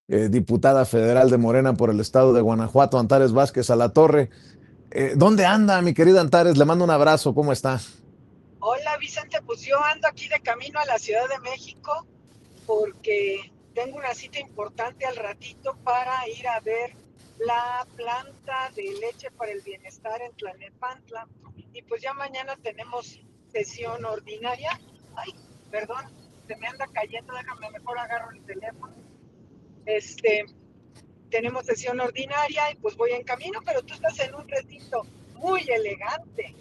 diputada federal de Morena por el estado de Guanajuato, Antares Vázquez Alatorre. ¿Dónde anda, mi querida Antares? Le mando un abrazo, ¿cómo está? Hola Vicente, pues yo ando aquí de camino a la Ciudad de México porque tengo una cita importante al ratito para ir a ver la planta de leche para el bienestar en Tlalnepantla. Y pues ya mañana tenemos sesión ordinaria. Ay, perdón, se me anda cayendo, déjame mejor agarro el teléfono. Este, Tenemos sesión ordinaria y pues voy en camino, pero tú estás en un recinto muy elegante.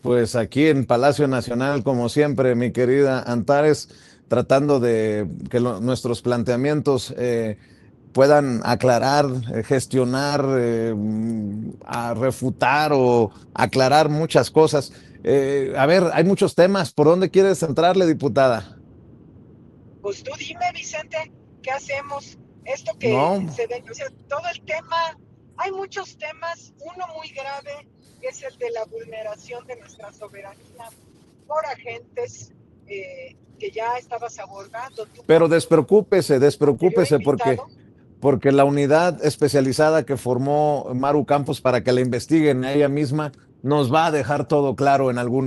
Pues aquí en Palacio Nacional, como siempre, mi querida Antares, tratando de que nuestros planteamientos puedan aclarar, gestionar, a refutar o aclarar muchas cosas. A ver, hay muchos temas. ¿Por dónde quieres entrarle, diputada? Pues tú dime, Vicente, ¿qué hacemos? Esto que No, se ve, o sea, todo el tema, hay muchos temas, uno muy grave, que es el de la vulneración de nuestra soberanía por agentes que ya estabas abordando tú pero con tu despreocúpese, anterior despreocúpese invitado. porque la unidad especializada que formó Maru Campos para que la investiguen a ella misma nos va a dejar todo claro en algún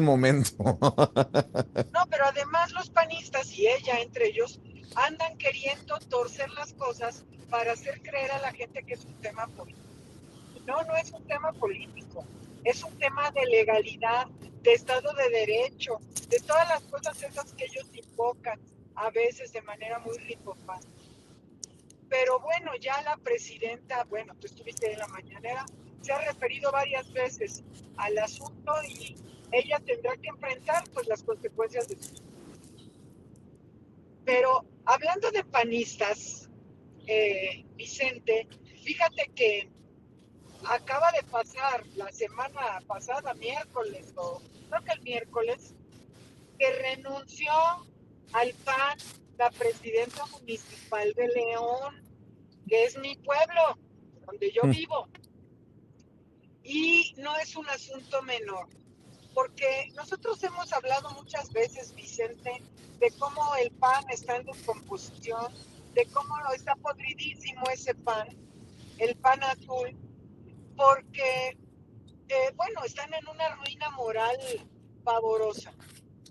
momento. No, pero además los panistas y ella entre ellos andan queriendo torcer las cosas para hacer creer a la gente que es un tema político. No, no es un tema político, es un tema de legalidad, de Estado de Derecho, de todas las cosas esas que ellos invocan, a veces de manera muy rimbomante. Pero bueno, ya la presidenta, bueno, tú estuviste en la mañanera, se ha referido varias veces al asunto y ella tendrá que enfrentar pues las consecuencias de su... Pero hablando de panistas, Vicente, fíjate que acaba de pasar la semana pasada, miércoles, o creo que el miércoles, que renunció al PAN la presidenta municipal de León, que es mi pueblo, donde yo vivo. Y no es un asunto menor, porque nosotros hemos hablado muchas veces, Vicente, de cómo el PAN está en descomposición, de cómo está podridísimo ese PAN, el PAN azul, porque bueno, están en una ruina moral pavorosa.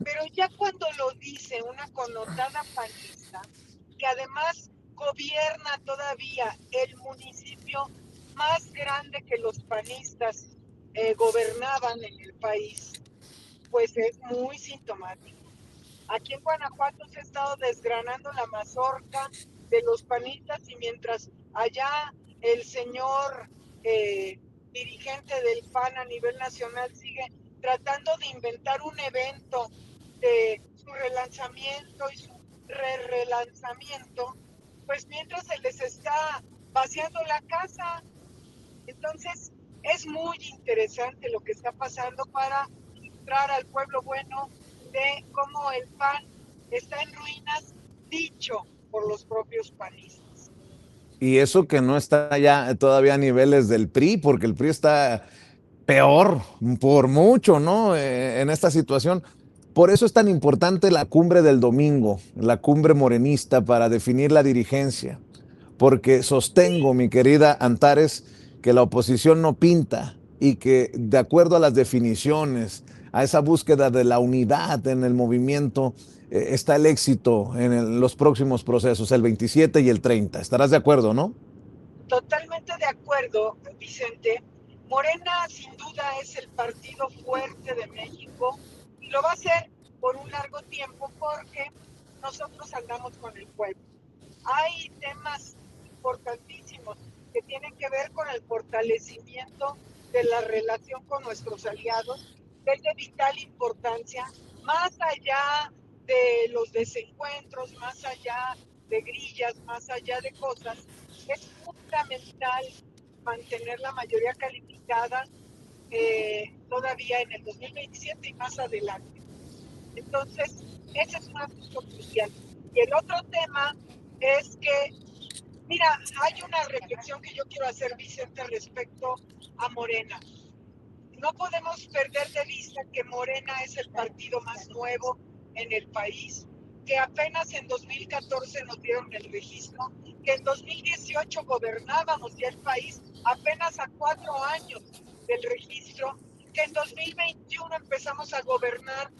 Pero ya cuando lo dice una connotada panista, que además gobierna todavía el municipio más grande que los panistas gobernaban en el país, pues es muy sintomático. Aquí en Guanajuato se ha estado desgranando la mazorca de los panistas y mientras allá el señor dirigente del PAN a nivel nacional sigue tratando de inventar un evento de su relanzamiento y su re-relanzamiento, pues mientras se les está vaciando la casa. Entonces, es muy interesante lo que está pasando para ilustrar al pueblo bueno de cómo el PAN está en ruinas, dicho por los propios panistas. Y eso que no está ya todavía a niveles del PRI, porque el PRI está peor por mucho, ¿no? En esta situación. Por eso es tan importante la cumbre del domingo, la cumbre morenista para definir la dirigencia, porque sostengo, Sí, mi querida Antares, que la oposición no pinta y que de acuerdo a las definiciones, a esa búsqueda de la unidad en el movimiento, está el éxito en los próximos procesos, el 27 y el 30. ¿Estarás de acuerdo, no? totalmente de acuerdo, Vicente. Morena sin duda es el partido fuerte de México y lo va a ser por un largo tiempo porque nosotros andamos con el pueblo. Hay temas importantísimos que tienen que ver con el fortalecimiento de la relación con nuestros aliados, que es de vital importancia, más allá de los desencuentros, más allá de grillas, más allá de cosas, es fundamental mantener la mayoría calificada todavía en el 2027 y más adelante. Entonces, ese es un asunto crucial. Y el otro tema es que, mira, hay una reflexión que yo quiero hacer, Vicente, respecto a Morena. No podemos perder de vista que Morena es el partido más nuevo en el país, que apenas en 2014 nos dieron el registro, que en 2018 gobernábamos ya el país apenas a 4 años del registro, que en 2021 empezamos a gobernar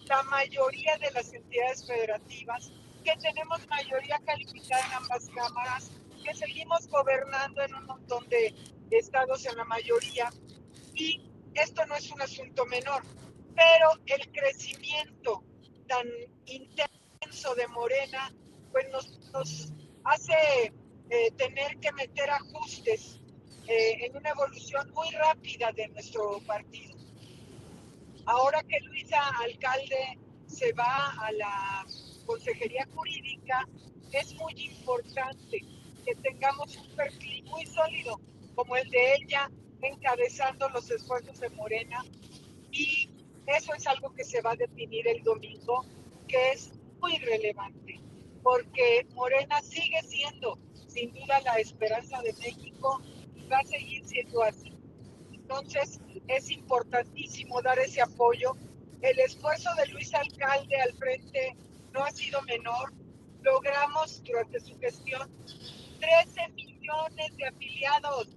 la mayoría de las entidades federativas, que tenemos mayoría calificada en ambas cámaras, que seguimos gobernando en un montón de estados en la mayoría, y esto no es un asunto menor, pero el crecimiento tan intenso de Morena, pues nos hace tener que meter ajustes en una evolución muy rápida de nuestro partido. Ahora que Luisa Alcalde se va a la Consejería Jurídica, es muy importante que tengamos un perfil muy sólido como el de ella, encabezando los esfuerzos de Morena, y eso es algo que se va a definir el domingo, que es muy relevante, porque Morena sigue siendo sin duda la esperanza de México y va a seguir siendo así. Entonces es importantísimo dar ese apoyo. El esfuerzo de Luis Alcalde al frente no ha sido menor. Logramos durante su gestión 13 millones de afiliados.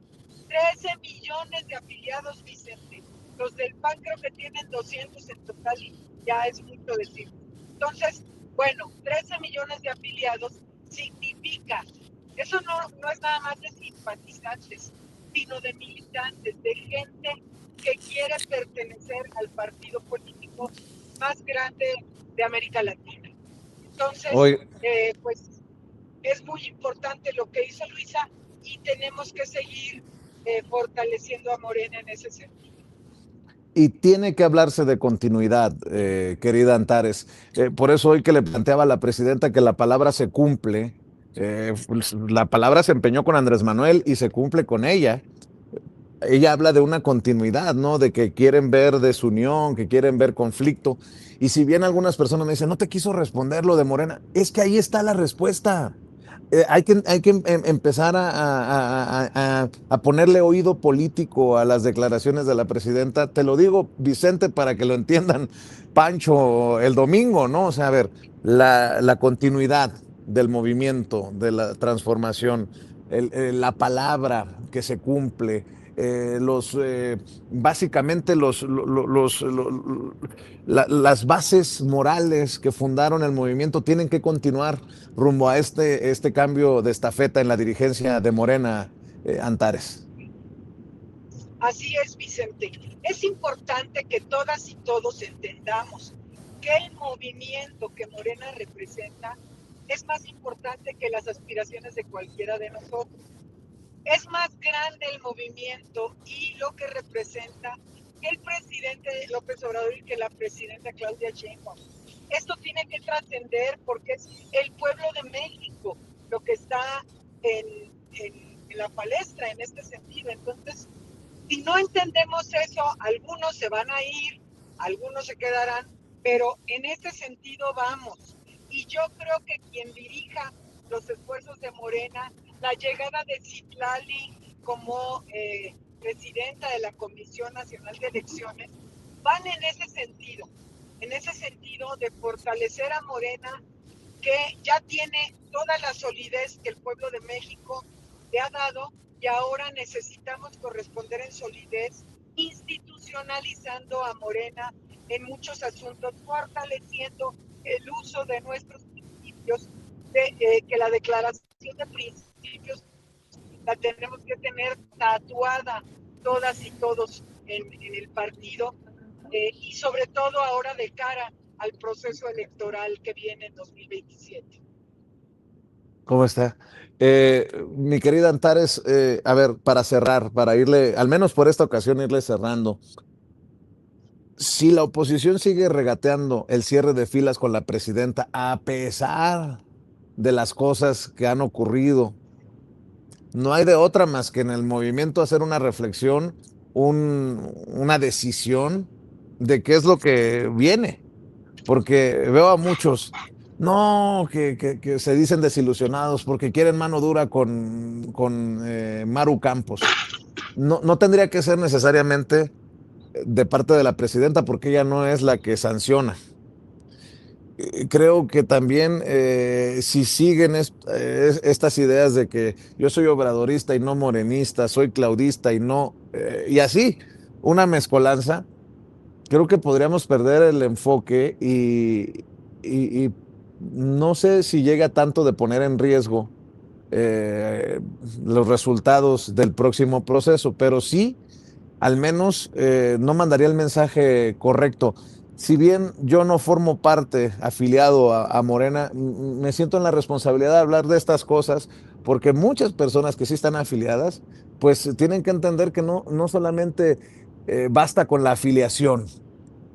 13 millones de afiliados, Vicente. Los del PAN creo que tienen 200 en total y ya es mucho decir. Entonces, bueno, 13 millones de afiliados significa, eso no es nada más de simpatizantes, sino de militantes, de gente que quiere pertenecer al partido político más grande de América Latina. Entonces, Hoy, pues es muy importante lo que hizo Luisa y tenemos que seguir fortaleciendo a Morena en ese sentido. y tiene que hablarse de continuidad, querida Antares. Por eso hoy que le planteaba a la presidenta que la palabra se cumple, pues, la palabra se empeñó con Andrés Manuel y se cumple con ella. Ella habla de una continuidad, ¿no? De que quieren ver desunión, que quieren ver conflicto. Y si bien algunas personas me dicen, no te quiso responder lo de Morena, es que ahí está la respuesta. Hay que empezar a ponerle oído político a las declaraciones de la presidenta. Te lo digo, Vicente, para que lo entiendan, Pancho, el domingo, ¿no? O sea, a ver, la continuidad del movimiento, de la transformación, la palabra que se cumple, básicamente las bases morales que fundaron el movimiento tienen que continuar rumbo a este cambio de estafeta en la dirigencia de Morena, Antares. Así es, Vicente. Es importante que todas y todos entendamos que el movimiento que Morena representa es más importante que las aspiraciones de cualquiera de nosotros. Es más grande el movimiento y lo que representa que el presidente López Obrador y que la presidenta Claudia Sheinbaum. Esto tiene que trascender porque es el pueblo de México lo que está en la palestra en este sentido. Entonces, si no entendemos eso, algunos se van a ir, algunos se quedarán, pero en ese sentido vamos. Y yo creo que quien dirija los esfuerzos de Morena, la llegada de Citlali como presidenta de la Comisión Nacional de Elecciones, van en ese sentido de fortalecer a Morena, que ya tiene toda la solidez que el pueblo de México le ha dado, y ahora necesitamos corresponder en solidez, institucionalizando a Morena en muchos asuntos, fortaleciendo el uso de nuestros principios, que la declaración de principios la tenemos que tener tatuada todas y todos en el partido, y sobre todo ahora de cara al proceso electoral que viene en 2027. ¿Cómo está? Mi querida Antares, a ver, para cerrar, para irle, al menos por esta ocasión, irle cerrando. Si la oposición sigue regateando el cierre de filas con la presidenta, a pesar de las cosas que han ocurrido, no hay de otra más que en el movimiento hacer una reflexión, una decisión de qué es lo que viene. Porque veo a muchos, no, que se dicen desilusionados porque quieren mano dura con Maru Campos. No, no tendría que ser necesariamente de parte de la presidenta porque ella no es la que sanciona. creo que también si siguen estas ideas de que yo soy obradorista y no morenista, soy claudista y no, y así, una mezcolanza, creo que podríamos perder el enfoque y no sé si llega tanto de poner en riesgo eh, los resultados del próximo proceso, pero sí al menos no mandaría el mensaje correcto. Si bien yo no formo parte afiliado a Morena, me siento en la responsabilidad de hablar de estas cosas porque muchas personas que sí están afiliadas, pues tienen que entender que no solamente basta con la afiliación,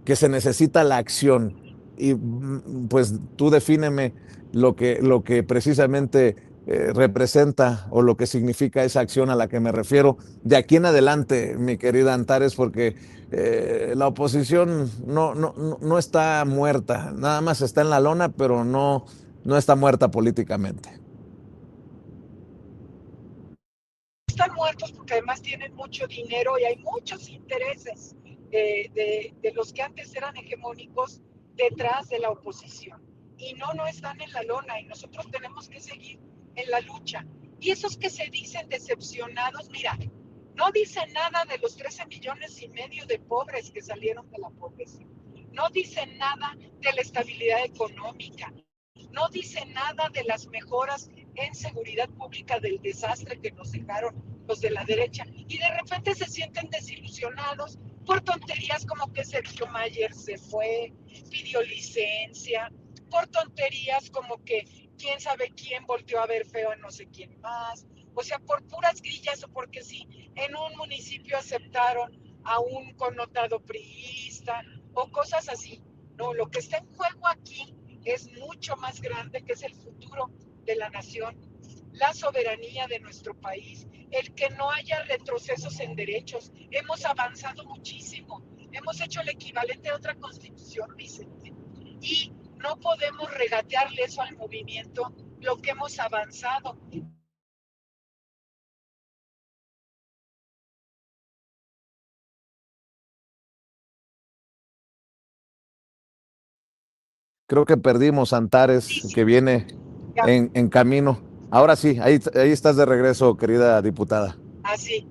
que se necesita la acción. Y pues tú defíneme lo que precisamente representa o lo que significa esa acción a la que me refiero de aquí en adelante, mi querida Antares, porque la oposición no está muerta, nada más está en la lona, pero no está muerta políticamente. Están muertos porque además tienen mucho dinero y hay muchos intereses de los que antes eran hegemónicos detrás de la oposición. Y no están en la lona y nosotros tenemos que seguir en la lucha. Y esos que se dicen decepcionados, mira, no dicen nada de los 13,5 millones de pobres que salieron de la pobreza. No dicen nada de la estabilidad económica. No dice nada de las mejoras en seguridad pública del desastre que nos dejaron los de la derecha. Y de repente se sienten desilusionados por tonterías como que Sergio Mayer se fue, pidió licencia, por tonterías como que quién sabe quién volteó a ver feo a no sé quién más. O sea, por puras grillas o porque sí, en un municipio aceptaron a un connotado priista o cosas así. No, lo que está en juego aquí es mucho más grande, que es el futuro de la nación, la soberanía de nuestro país, el que no haya retrocesos en derechos. Hemos avanzado muchísimo, hemos hecho el equivalente a otra constitución, Vicente, y no podemos regatearle eso al movimiento, lo que hemos avanzado. Creo que perdimos Antares, que viene Ya, en camino. Ahora sí, ahí estás de regreso, querida diputada. así.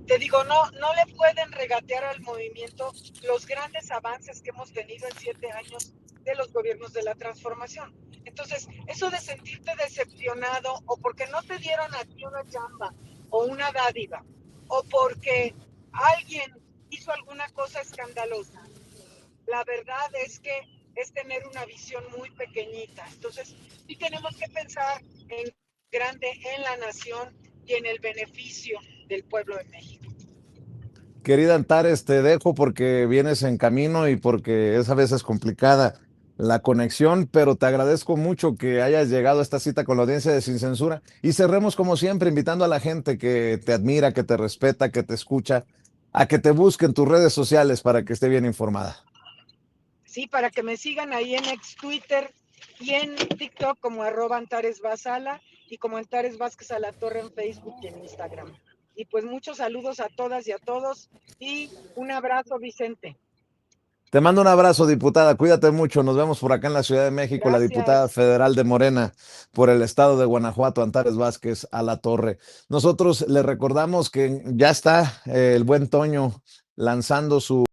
Te digo, no le pueden regatear al movimiento los grandes avances que hemos tenido en 7 años de los gobiernos de la transformación. Entonces, eso de sentirte decepcionado o porque no te dieron a ti una chamba o una dádiva o porque alguien hizo alguna cosa escandalosa, la verdad es que es tener una visión muy pequeñita. Entonces, sí tenemos que pensar en grande, en la nación y en el beneficio del pueblo de México. Querida Antares, te dejo porque vienes en camino y porque es a veces complicada la conexión, pero te agradezco mucho que hayas llegado a esta cita con la audiencia de Sin Censura y cerremos como siempre invitando a la gente que te admira, que te respeta, que te escucha, a que te busque en tus redes sociales para que esté bien informada. Sí, para que me sigan ahí en ex Twitter y en TikTok como @AntaresVazala y como Antares Vázquez a la Torre en Facebook y en Instagram. Y pues muchos saludos a todas y a todos y un abrazo, Vicente. Te mando un abrazo, diputada. Cuídate mucho. Nos vemos por acá en la Ciudad de México, la diputada Gracias. federal de Morena por el estado de Guanajuato, Antares Vázquez a la Torre. Nosotros le recordamos que ya está el buen Toño lanzando su